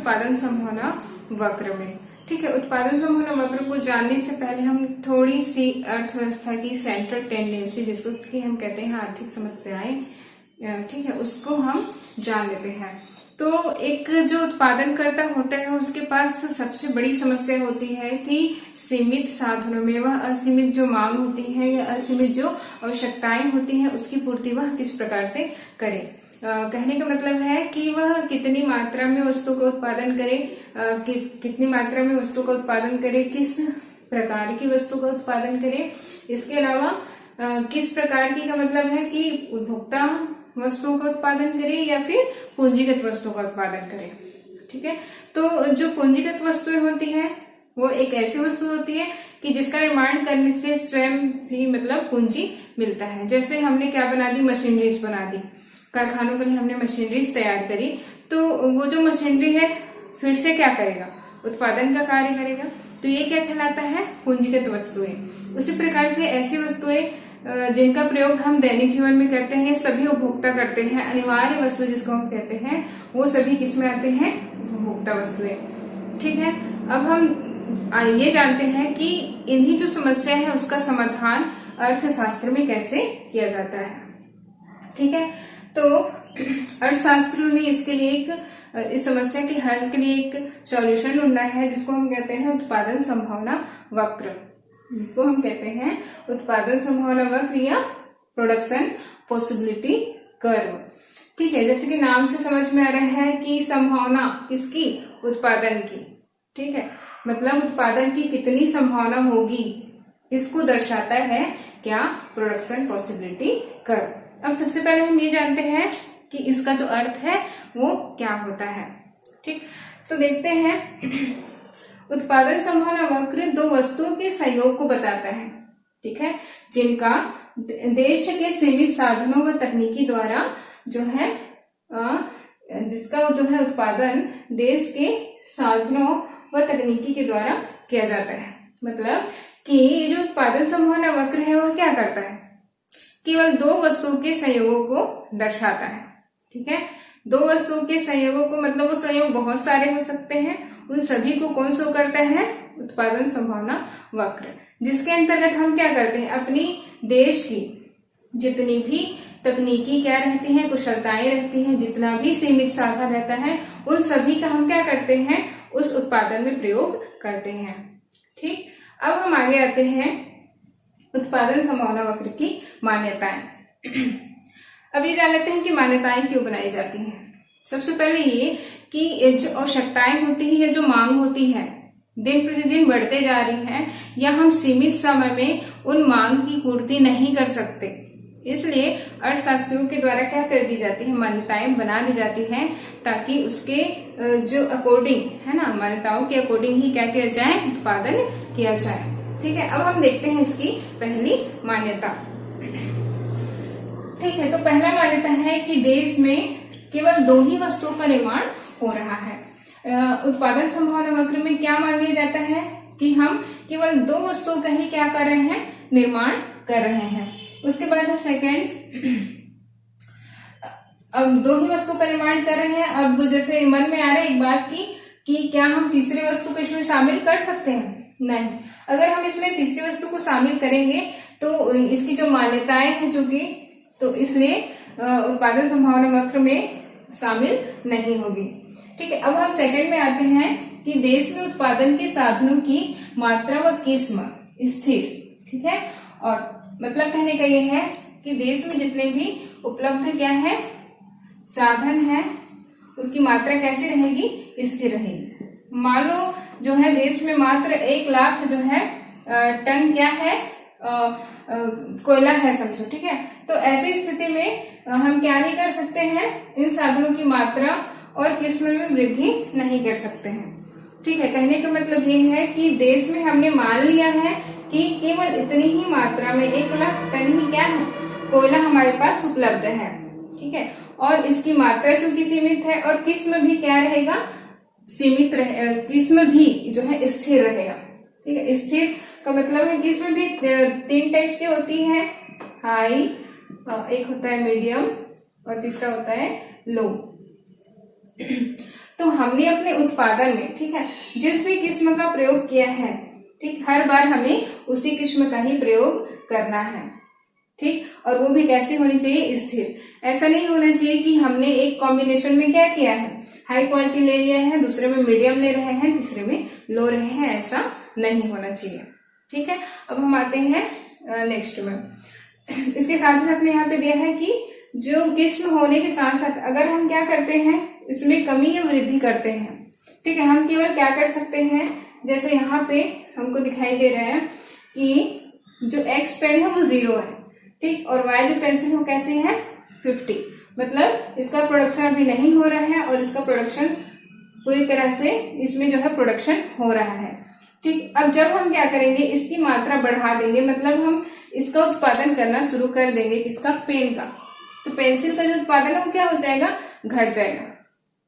उत्पादन संभावना वक्र में। ठीक है, उत्पादन संभावना वक्र को जानने से पहले हम थोड़ी सी अर्थव्यवस्था की सेंट्रल टेंडेंसी, जिसको कि हम कहते हैं आर्थिक समस्याएं, ठीक है, उसको हम जान लेते हैं। तो एक जो उत्पादनकर्ता होता है उसके पास सबसे बड़ी समस्या होती है कि सीमित साधनों में वह असीमित जो मांग होती है या असीमित जो आवश्यकताएं होती हैं उसकी पूर्ति वह किस प्रकार से करे। कहने का मतलब है कि वह कितनी मात्रा में वस्तु का उत्पादन करे, कितनी मात्रा में वस्तु का उत्पादन करे, किस प्रकार की वस्तु का उत्पादन करे। इसके अलावा किस प्रकार की का मतलब है कि उपभोक्ता वस्तुओं का उत्पादन करे या फिर पूंजीगत वस्तुओं का उत्पादन करे। ठीक है, तो जो पूंजीगत वस्तुएं होती है वो एक ऐसी वस्तु होती है कि जिसका निर्माण करने से स्वयं भी मतलब पूंजी मिलता है। जैसे हमने क्या बना दी, मशीनरीज बना दी, कारखानों के लिए हमने मशीनरीज तैयार करी, तो वो जो मशीनरी है फिर से क्या करेगा, उत्पादन का कार्य करेगा। तो ये क्या कहलाता है, पूंजीगत वस्तुएं। उसी प्रकार से ऐसी वस्तुएं जिनका प्रयोग हम दैनिक जीवन में करते हैं, सभी उपभोक्ता करते हैं, अनिवार्य वस्तु जिसको हम कहते हैं, वो सभी किसमें आते हैं, उपभोक्ता वस्तुएं। ठीक है, अब हम ये जानते हैं कि इन्हीं जो समस्या है उसका समाधान अर्थशास्त्र में कैसे किया जाता है। ठीक है, तो अर्थशास्त्रियों ने इसके लिए इस समस्या के हल के लिए एक सॉल्यूशन ढूंढा है जिसको हम कहते हैं उत्पादन संभावना वक्र, जिसको हम कहते हैं उत्पादन संभावना वक्र या प्रोडक्शन पॉसिबिलिटी कर्व। ठीक है, जैसे कि नाम से समझ में आ रहा है कि संभावना किसकी, उत्पादन की। ठीक है, मतलब उत्पादन की कितनी संभावना होगी इसको दर्शाता है क्या, प्रोडक्शन पॉसिबिलिटी कर्व। अब सबसे पहले हम ये जानते हैं कि इसका जो अर्थ है वो क्या होता है। ठीक, तो देखते हैं उत्पादन संभावना वक्र दो वस्तुओं के संयोग को बताता है। ठीक है, जिनका देश के सीमित साधनों व तकनीकी द्वारा जो है जिसका जो है उत्पादन देश के साधनों व तकनीकी के द्वारा किया जाता है। मतलब कि ये जो उत्पादन संभावना वक्र है वह क्या करता है, केवल दो वस्तुओं के संयोगों को दर्शाता है। ठीक है, दो वस्तुओं के संयोगों को मतलब वो संयोग बहुत सारे हो सकते हैं, उन सभी को कौन शो करता है, उत्पादन संभावना वक्र, जिसके अंतर्गत हम क्या करते हैं, अपनी देश की जितनी भी तकनीकी क्या रहती हैं, कुशलताएं रहती हैं, जितना भी सीमित साधन रहता है, उन सभी का हम क्या करते हैं, उस उत्पादन में प्रयोग करते हैं। ठीक, अब हम आगे आते हैं उत्पादन संभावना वक्र की मान्यताएं। अब ये जान लेते हैं कि मान्यताएं क्यों बनाई जाती हैं। सबसे पहले ये कि जो आवश्यकताएं होती है या जो मांग होती है दिन प्रतिदिन बढ़ते जा रही है, या हम सीमित समय में उन मांग की पूर्ति नहीं कर सकते, इसलिए अर्थशास्त्रियों के द्वारा क्या कर दी जाती है, मान्यताएं बना दी जाती हैं, ताकि उसके जो अकॉर्डिंग है ना, मान्यताओं के अकॉर्डिंग ही क्या किया जाए, उत्पादन किया जाए। ठीक है, अब हम देखते हैं इसकी पहली मान्यता। ठीक है, तो पहला मान्यता है कि देश में केवल दो ही वस्तुओं का निर्माण हो रहा है। उत्पादन संभावना वक्र में क्या मान लिया जाता है कि हम केवल दो वस्तुओं का ही क्या कर रहे हैं, निर्माण कर रहे हैं। उसके बाद है सेकेंड, अब दो ही वस्तु का निर्माण कर रहे हैं। अब जैसे मन में आ रहा है एक बात की कि क्या हम तीसरी वस्तु को इसमें शामिल कर सकते हैं, नहीं। अगर हम इसमें तीसरी वस्तु को शामिल करेंगे तो इसकी जो मान्यताएं हैं जो कि, तो इसलिए उत्पादन संभावना वक्र में शामिल नहीं होगी। ठीक है, अब हम सेकंड में आते हैं कि देश में उत्पादन के साधनों की मात्रा व किस्म स्थिर। ठीक है, और मतलब कहने का यह है कि देश में जितने भी उपलब्ध क्या है, साधन है, उसकी मात्रा कैसी रहेगी, स्थिर रहेगी। मान लो जो है देश में मात्र 1 लाख जो है टन क्या है, कोयला है समझो। ठीक है, तो ऐसी स्थिति में हम क्या नहीं कर सकते हैं, इन साधनों की मात्रा और किस्म में वृद्धि नहीं कर सकते हैं। ठीक है, कहने का मतलब ये है कि देश में हमने मान लिया है कि केवल इतनी ही मात्रा में 1 लाख टन ही क्या है, कोयला हमारे पास उपलब्ध है। ठीक है, और इसकी मात्रा चूंकि सीमित है और किस्म भी क्या रहेगा, सीमित रहे, किस्म भी जो है स्थिर रहेगा। ठीक है, स्थिर का मतलब है कि इसमें भी 3 टाइप की होती है, हाई, एक होता है मीडियम और तीसरा होता है लो। तो हमने अपने उत्पादन में, ठीक है, जिस भी किस्म का प्रयोग किया है, ठीक, हर बार हमें उसी किस्म का ही प्रयोग करना है, ठीक। और वो भी कैसे होनी चाहिए, स्थिर। ऐसा नहीं होना चाहिए कि हमने एक कॉम्बिनेशन में क्या किया है, हाई क्वालिटी ले लिया है, दूसरे में मीडियम ले रहे हैं, तीसरे में लो रहे हैं, ऐसा नहीं होना चाहिए, ठीक है। अब हम आते हैं नेक्स्ट में। इसके साथ साथ में यहाँ पे दिया है कि जो किस्म होने के साथ साथ अगर हम क्या करते हैं, इसमें कमी या वृद्धि करते हैं, ठीक है, हम केवल क्या कर सकते हैं, जैसे यहाँ पे हमको दिखाई दे रहा है कि जो एक्स पेन है वो 0 है, ठीक, और वाई जो पेंसिल है वो कैसे है 50, मतलब इसका प्रोडक्शन अभी नहीं हो रहा है और इसका प्रोडक्शन पूरी तरह से इसमें जो है प्रोडक्शन हो रहा है, ठीक। अब जब हम क्या करेंगे, इसकी मात्रा बढ़ा देंगे, मतलब हम इसका उत्पादन करना शुरू कर देंगे, किसका, पेन का, तो पेंसिल का जो उत्पादन है वो क्या हो जाएगा, घट जाएगा।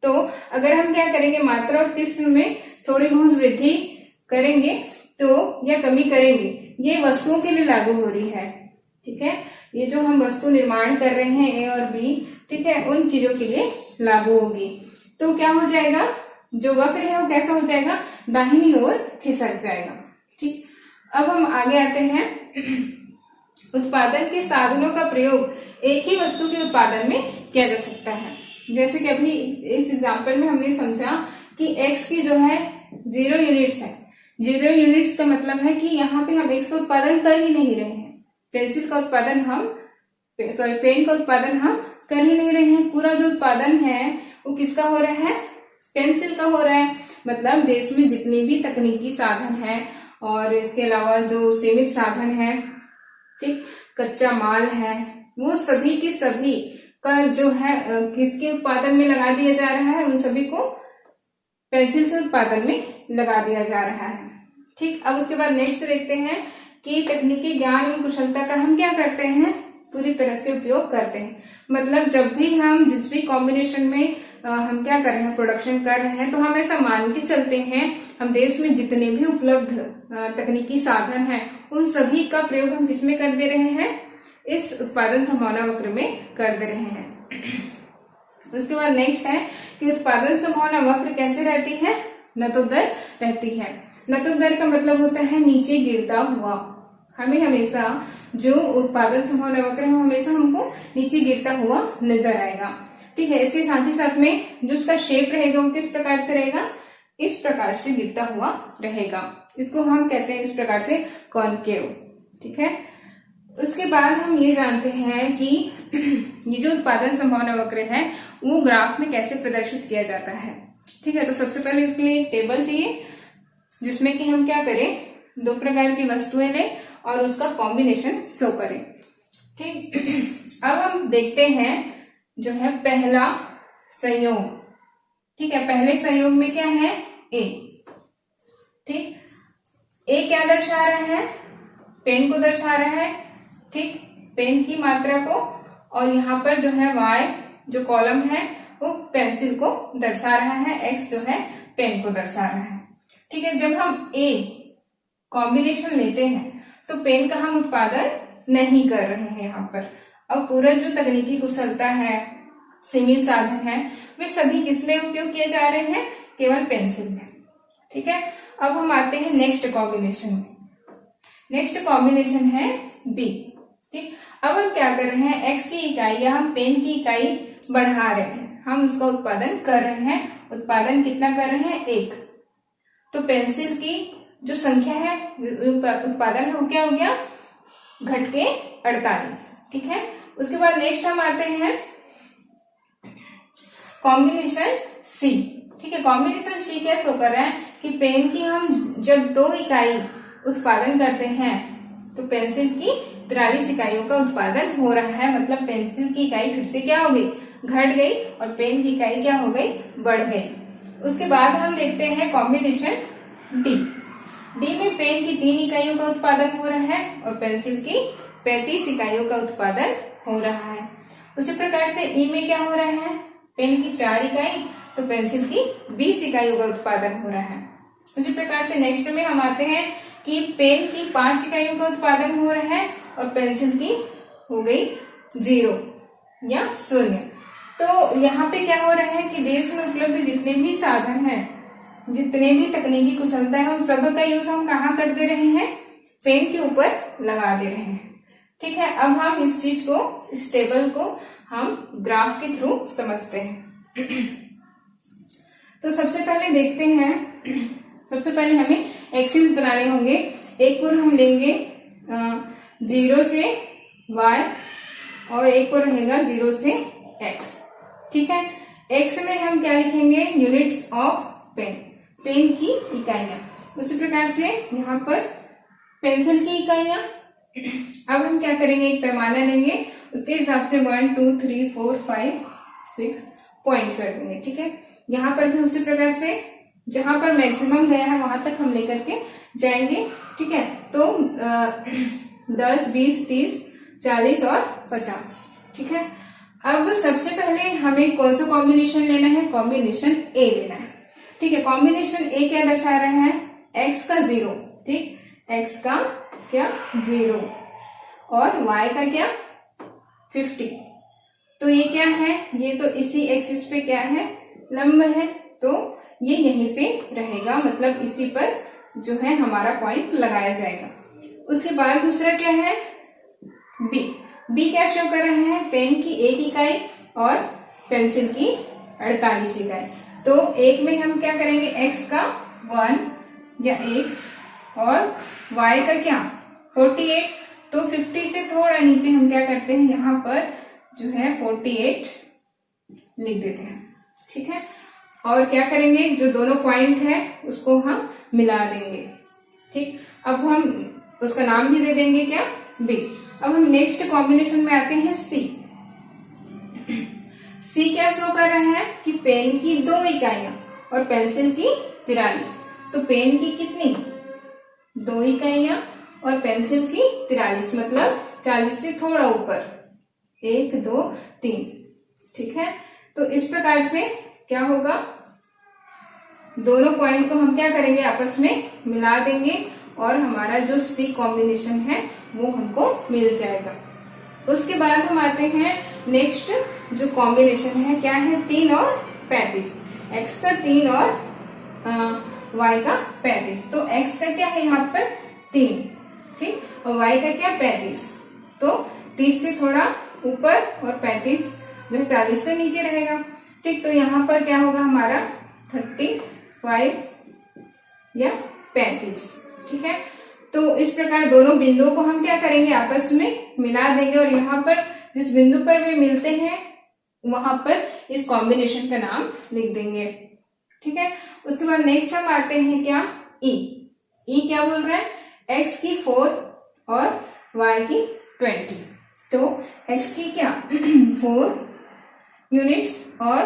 तो अगर हम क्या करेंगे, मात्रा और किस्म में थोड़ी बहुत वृद्धि करेंगे तो या कमी करेंगे, ये वस्तुओं के लिए लागू हो रही है, ठीक है। ये जो हम वस्तु निर्माण कर रहे हैं ए और बी, ठीक है, उन चीजों के लिए लागू होगी। तो क्या हो जाएगा, जो वक्र है वो कैसा हो जाएगा, दाहिनी ओर खिसक जाएगा, ठीक। अब हम आगे आते हैं। उत्पादन के साधनों का प्रयोग एक ही वस्तु के उत्पादन में किया जा सकता है। जैसे कि अपनी इस एग्जाम्पल में हमने समझा कि x की जो है 0 यूनिट्स है। 0 यूनिट्स का मतलब है कि यहाँ पे हम x का उत्पादन कर ही नहीं रहे हैं, पेंसिल का उत्पादन हम पेन का उत्पादन हम कर ही नहीं रहे हैं। पूरा जो उत्पादन है वो किसका हो रहा है, पेंसिल का हो रहा है। मतलब देश में जितने भी तकनीकी साधन है और इसके अलावा जो सीमित साधन है, ठीक, कच्चा माल है, वो सभी की सभी का जो है किसके उत्पादन में लगा दिया जा रहा है, उन सभी को पेंसिल के उत्पादन में लगा दिया जा रहा है, ठीक। अब उसके बाद नेक्स्ट देखते हैं कि तकनीकी ज्ञान एवं कुशलता का हम क्या करते हैं, पूरी तरह से उपयोग करते हैं। मतलब जब भी हम जिस भी कॉम्बिनेशन में हम क्या कर रहे हैं, प्रोडक्शन कर रहे हैं, तो हम ऐसा मान के चलते हैं, हम देश में जितने भी उपलब्ध तकनीकी साधन हैं उन सभी का प्रयोग हम किसमें कर दे रहे हैं, इस उत्पादन संभावना वक्र में कर दे रहे हैं। उसके बाद नेक्स्ट है कि उत्पादन संभावना वक्र कैसे रहती है, नतोदर रहती है। नतोदर का मतलब होता है नीचे गिरता हुआ। हमें हमेशा जो उत्पादन संभावना वक्र है हमेशा हमको नीचे गिरता हुआ नजर आएगा, ठीक है। इसके साथ ही साथ में जो उसका शेप रहेगा वो किस प्रकार से रहेगा, इस प्रकार से गिरता हुआ रहेगा। इसको हम कहते हैं इस प्रकार से कॉनकेव, ठीक है। उसके बाद हम ये जानते हैं कि ये जो उत्पादन संभावना वक्र है वो ग्राफ में कैसे प्रदर्शित किया जाता है, ठीक है। तो सबसे पहले इसके लिए एक टेबल चाहिए जिसमें कि हम क्या करें, 2 प्रकार की वस्तुएं लें और उसका कॉम्बिनेशन शो करें, ठीक। अब हम देखते हैं जो है पहला संयोग, ठीक है। पहले संयोग में क्या है, ए, ठीक। ए क्या दर्शा रहा है, पेन को दर्शा रहा है, ठीक, पेन की मात्रा को, और यहाँ पर जो है वाई जो कॉलम है वो पेंसिल को दर्शा रहा है, एक्स जो है पेन को दर्शा रहा है, ठीक है। जब हम ए कॉम्बिनेशन लेते हैं तो पेन का हम उत्पादन नहीं कर रहे हैं यहाँ पर। अब पूरा जो तकनीकी कुशलता है, सीमित साधन है, वे सभी किसमें उपयोग किए जा रहे हैं, केवल पेंसिल में, ठीक है। अब हम आते हैं नेक्स्ट कॉम्बिनेशन में। नेक्स्ट कॉम्बिनेशन है बी, ठीक। अब हम क्या कर रहे हैं, एक्स की इकाई या हम पेन की इकाई बढ़ा रहे हैं, हम उसका उत्पादन कर रहे हैं। उत्पादन कितना कर रहे हैं, 1। तो पेंसिल की जो संख्या है उत्पादन है वो क्या हो गया, घट के 48, ठीक है। उसके बाद नेक्स्ट हम आते हैं कॉम्बिनेशन सी, ठीक है। कॉम्बिनेशन सी क्या शो कर रहा है कि पेन की हम जब 2 इकाई उत्पादन करते हैं तो पेंसिल की 43 इकाइयों का उत्पादन हो रहा है। मतलब पेंसिल की इकाई फिर से क्या हो गई, घट गई, और पेन की इकाई क्या हो गई, बढ़ गई। उसके बाद हम देखते हैं कॉम्बिनेशन डी। डी में पेन की 3 इकाइयों का उत्पादन हो रहा है और पेंसिल की 35 इकाइयों का उत्पादन हो रहा है। उसी प्रकार से ई में क्या हो रहा है, पेन की 4 इकाई तो पेंसिल की 20 इकाइयों का उत्पादन हो रहा है। उसी प्रकार से नेक्स्ट में हम आते हैं कि पेन की 5 इकाइयों का उत्पादन हो रहा है और पेंसिल की हो गई 0 या 0, तो यहाँ पे क्या हो रहा है कि देश में उपलब्ध जितने भी साधन हैं, जितने भी तकनीकी कुशलता है, उन सब का यूज हम कहाँ कर दे रहे हैं, पेन के ऊपर लगा दे रहे हैं। ठीक है, अब हम इस चीज को, इस टेबल को हम ग्राफ के थ्रू समझते हैं। तो सबसे पहले देखते हैं, सबसे पहले हमें एक्सिस बनाने होंगे। एक ओर हम लेंगे 0 से y और एक ओर रहेगा 0 से x। ठीक है, x में हम क्या लिखेंगे, यूनिट्स ऑफ पेन, पेन की इकाइयां। उसी प्रकार से यहाँ पर पेंसिल की इकाइयां। अब हम क्या करेंगे, एक पैमाना लेंगे, उसके हिसाब से 1 2 3 4 5 6 पॉइंट कर देंगे। ठीक है, यहाँ पर भी उसी प्रकार से जहां पर मैक्सिमम गया है वहां तक हम लेकर के जाएंगे। ठीक है, तो 10 20 30 40 और 50। ठीक है, अब सबसे पहले हमें कौन सा कॉम्बिनेशन लेना है, कॉम्बिनेशन ए लेना है। ठीक है, कॉम्बिनेशन ए क्या दर्शा रहा है, x का 0, ठीक, x का क्या 0 और y का क्या 50। तो ये क्या है, ये तो इसी एक्सिस पे क्या है, लंब है, तो ये यहीं पे रहेगा, मतलब इसी पर जो है हमारा पॉइंट लगाया जाएगा। उसके बाद दूसरा क्या है, बी। बी क्या शो कर रहे हैं, पेन की 1 इकाई और पेंसिल की 48 इकाई। तो एक में हम क्या करेंगे, x का 1 या 1 और y का क्या 48। तो 50 से थोड़ा नीचे हम क्या करते हैं, यहाँ पर जो है 48 लिख देते हैं। ठीक है, और क्या करेंगे, जो दोनों पॉइंट है उसको हम मिला देंगे। ठीक, अब हम उसका नाम भी दे देंगे क्या, बी। अब हम नेक्स्ट कॉम्बिनेशन में आते हैं, सी। सी क्या शो कर रहा है कि पेन की 2 इकाइयां और पेंसिल की 43। तो पेन की कितनी, 2 इकाइयां और पेंसिल की 43, मतलब 40 से थोड़ा ऊपर, 1 2 3। ठीक है, तो इस प्रकार से क्या होगा, दोनों पॉइंट को हम क्या करेंगे, आपस में मिला देंगे और हमारा जो सी कॉम्बिनेशन है वो हमको मिल जाएगा। उसके बाद हम आते हैं नेक्स्ट जो कॉम्बिनेशन है, क्या है, 3 और 35। x का 3 और y का 35। तो x का क्या है यहाँ पर 3, ठीक, और y का क्या 35। तो 30 से थोड़ा ऊपर और 35 जो 40 से नीचे रहेगा। ठीक, तो यहाँ पर क्या होगा हमारा 35 या 35। ठीक है, तो इस प्रकार दोनों बिंदुओं को हम क्या करेंगे, आपस में मिला देंगे और यहाँ पर जिस बिंदु पर वे मिलते हैं वहां पर इस कॉम्बिनेशन का नाम लिख देंगे। ठीक है, उसके बाद नेक्स्ट हम आते हैं क्या, ई। ई क्या बोल रहा है, x की 4 और y की 20। तो x की क्या 4 यूनिट्स और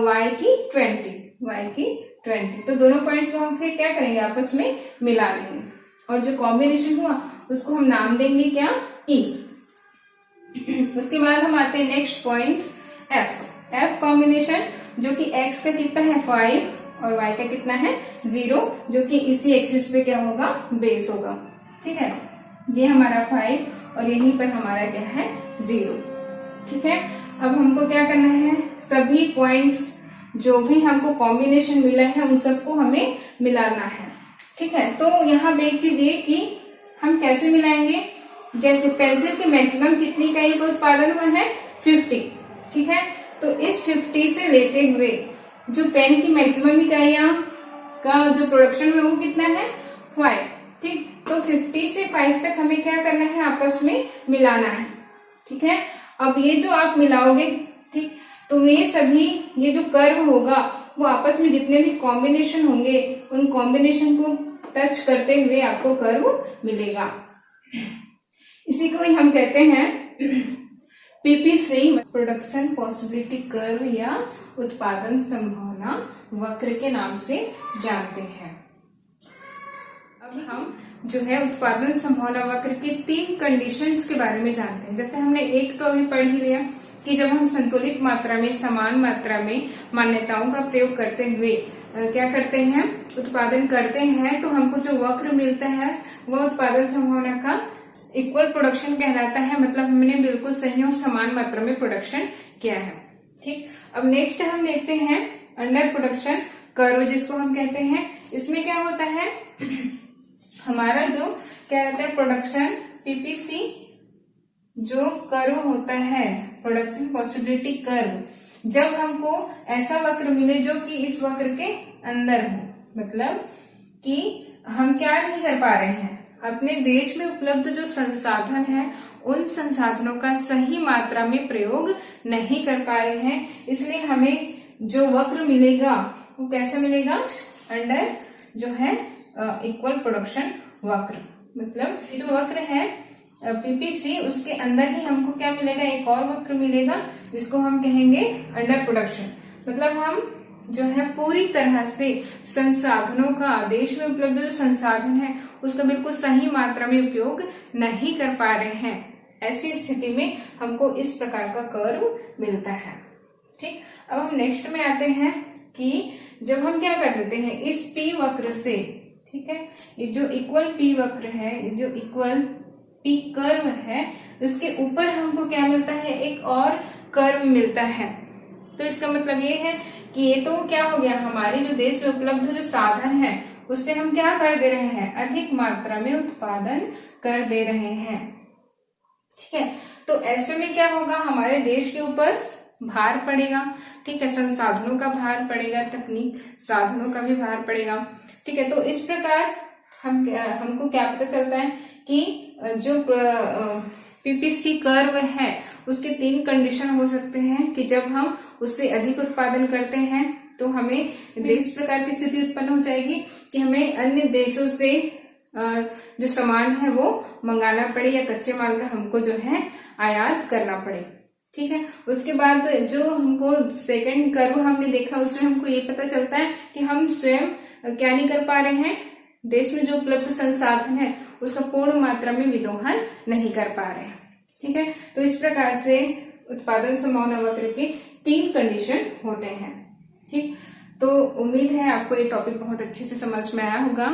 y की 20। तो दोनों पॉइंट्स को हम फिर क्या करेंगे, आपस में मिला देंगे और जो कॉम्बिनेशन हुआ उसको हम नाम देंगे क्या, ई। उसके बाद हम आते हैं next point, F. F combination जो कि x का कितना है 5 और y का कितना है 0, जो कि इसी एक्सिस पे क्या होगा, बेस होगा। ठीक है, ये हमारा 5 और यहीं पर हमारा क्या है 0। ठीक है, अब हमको क्या करना है, सभी पॉइंट्स जो भी हमको कॉम्बिनेशन मिला है उन सबको हमें मिलाना है। ठीक है, तो यहाँ पे एक चीज ये कि हम कैसे मिलाएंगे, जैसे पेंसिल की मैक्सिमम कितनी इकाई का उत्पादन हुआ है 50। ठीक है, तो इस 50 से लेते हुए जो पेन की मैक्सिमम इकाइयां का जो प्रोडक्शन हुआ वो कितना है 5। ठीक, तो 50 से 5 तक हमें क्या करना है, आपस में मिलाना है। ठीक है, अब ये जो आप मिलाओगे, ठीक, तो ये सभी ये जो कर्व होगा वो आपस में जितने भी कॉम्बिनेशन होंगे उन कॉम्बिनेशन को टच करते हुए आपको कर्व मिलेगा। इसी को ही हम कहते हैं पीपीसी, प्रोडक्शन पॉसिबिलिटी कर्व या उत्पादन संभावना वक्र के नाम से जानते हैं। अब हम जो है उत्पादन संभावना वक्र के 3 कंडीशंस के बारे में जानते हैं। जैसे हमने एक तो अभी पढ़ ही लिया कि जब हम संतुलित मात्रा में, समान मात्रा में मान्यताओं का प्रयोग करते हुए क्या करते हैं, उत्पादन करते हैं, तो हमको जो वक्र मिलता है वह उत्पादन संभावना का इक्वल प्रोडक्शन कहलाता है। मतलब हमने बिल्कुल सही और समान मात्रा में प्रोडक्शन क्या है। ठीक, अब नेक्स्ट हम देखते हैं अंडर प्रोडक्शन कर्व, जिसको हम कहते हैं। इसमें क्या होता है, हमारा जो क्या रहता है प्रोडक्शन पीपीसी जो कर्व होता है, प्रोडक्शन पॉसिबिलिटी कर्व, जब हमको ऐसा वक्र मिले जो कि इस वक्र के अंदर हो, मतलब कि हम क्या नहीं कर पा रहे हैं, अपने देश में उपलब्ध जो संसाधन है उन संसाधनों का सही मात्रा में प्रयोग नहीं कर पा रहे हैं, इसलिए हमें जो वक्र मिलेगा वो कैसे मिलेगा, अंडर जो है इक्वल प्रोडक्शन वक्र। मतलब जो वक्र है पीपीसी, उसके अंदर ही हमको क्या मिलेगा, एक और वक्र मिलेगा जिसको हम कहेंगे अंडर प्रोडक्शन। मतलब हम जो है पूरी तरह से संसाधनों का, देश में उपलब्ध जो संसाधन है उसका बिल्कुल सही मात्रा में उपयोग नहीं कर पा रहे हैं। ऐसी स्थिति में हमको इस प्रकार का कर्व मिलता है। ठीक, अब हम नेक्स्ट में आते हैं कि जब हम क्या कर देते हैं इस पी वक्र से, ठीक है, ये जो इक्वल पी वक्र है, ये जो इक्वल पी कर्व है, उसके ऊपर हमको क्या मिलता है, एक और कर्व मिलता है। तो इसका मतलब ये है कि ये तो क्या हो गया, हमारे जो देश में उपलब्ध जो साधन है उससे हम क्या कर दे रहे हैं, अधिक मात्रा में उत्पादन कर दे रहे हैं। ठीक है, तो ऐसे में क्या होगा, हमारे देश के ऊपर भार पड़ेगा। ठीक है, संसाधनों का भार पड़ेगा, तकनीक साधनों का भी भार पड़ेगा। ठीक है, तो इस प्रकार हमको क्या पता चलता है कि जो पीपीसी कर्व है उसके 3 कंडीशन हो सकते हैं कि जब हम उससे अधिक उत्पादन करते हैं तो हमें इस प्रकार की स्थिति उत्पन्न हो जाएगी कि हमें अन्य देशों से जो सामान है वो मंगाना पड़े या कच्चे माल का हमको जो है आयात करना पड़े। ठीक है, उसके बाद जो हमको सेकंड कर्व हमने देखा उसमें हमको ये पता चलता है कि हम स्वयं क्या नहीं कर पा रहे हैं, देश में जो उपलब्ध संसाधन है उसका पूर्ण मात्रा में विदोहन नहीं कर पा रहे हैं। ठीक है, तो इस प्रकार से उत्पादन संभावना वक्र के 3 कंडीशन होते हैं। ठीक, तो उम्मीद है आपको ये टॉपिक बहुत अच्छे से समझ में आया होगा।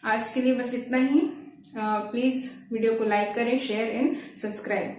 आज के लिए बस इतना ही। प्लीज वीडियो को लाइक करें, शेयर एंड सब्सक्राइब।